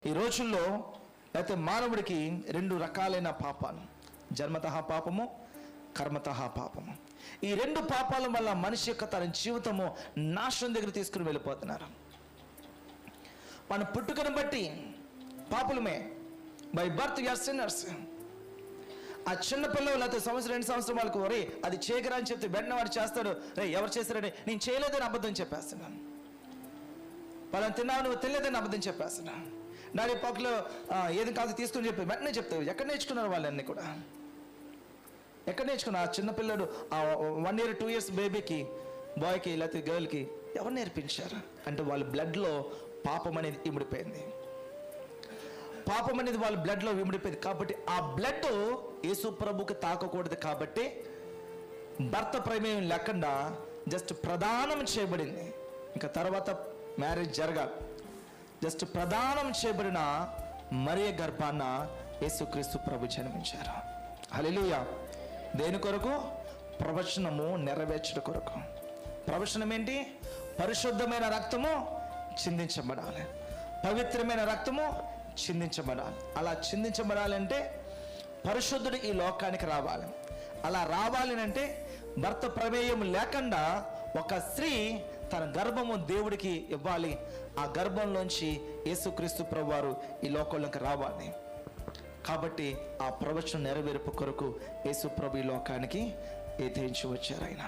ఈ రోజుల్లో అయితే మానవుడికి 2 రకాలైన పాపాలు, జన్మతః పాపము, కర్మతః పాపము. ఈ 2 పాపాల వల్ల మనిషి యొక్క తన జీవితము నాశనం దగ్గర తీసుకుని వెళ్ళిపోతున్నారు. మన పుట్టుకను బట్టి పాపులమే, బై బర్త్ యూఆర్ సిన్నర్స్. ఆ చిన్న పిల్లలు లేకపోతే సంవత్సరం 2 సంవత్సరం వాళ్ళకి ఒరే అది చేయకరా అని చెప్తే వెంటనే వాడు చేస్తాడు. రే ఎవరు చేస్తారని, నేను చేయలేదని అబద్ధం చెప్పేస్తున్నాను. వాళ్ళని తిన్నావు, నువ్వు తినలేదని అబద్ధం చెప్పేస్తున్నాను. డాడీ పాకులో ఏది కాదు తీసుకుని చెప్పి వెంటనే చెప్తావు. ఎక్కడ నేర్చుకున్నారు వాళ్ళన్నీ కూడా? ఎక్కడ నేర్చుకున్నారు? ఆ చిన్నపిల్లడు 1 year 2 years బేబీకి, బాయ్కి లేకపోతే గర్ల్కి ఎవరు నేర్పించారు? అంటే వాళ్ళ బ్లడ్లో పాపం అనేది ఇమిడిపోయింది. పాపం అనేది వాళ్ళ బ్లడ్లో ఇమిడిపోయింది. కాబట్టి ఆ బ్లడ్ యేసు ప్రభుకి తాకకూడదు. కాబట్టి భర్త ప్రమేయం లేకుండా జస్ట్ ప్రదానం చేయబడింది. ఇంకా తర్వాత మ్యారేజ్ జరగాలి. జస్ట్ ప్రదానం చేయబడిన మరియ గర్భాన యేసుక్రీస్తు ప్రభు జన్మించారు. హల్లెలూయా. దేని కొరకు? ప్రవచనము నెరవేర్చడం కొరకు. ప్రవచనం ఏంటి? పరిశుద్ధమైన రక్తము చిందించబడాలి, పవిత్రమైన రక్తము చిందించబడాలి. అలా చిందించబడాలంటే పరిశుద్ధుడు ఈ లోకానికి రావాలి. అలా రావాలి అంటే భర్త ప్రమేయం లేకుండా ఒక స్త్రీ తన గర్భము దేవుడికి ఇవ్వాలి. ఆ గర్భంలోంచి యేసుక్రీస్తు ప్రభువారు ఈ లోకంలోకి రావాలి. కాబట్టి ఆ ప్రవచనం నెరవేర్పు కొరకు యేసు ప్రభు ఈ లోకానికి ఎదిరించి వచ్చారు. ఆయన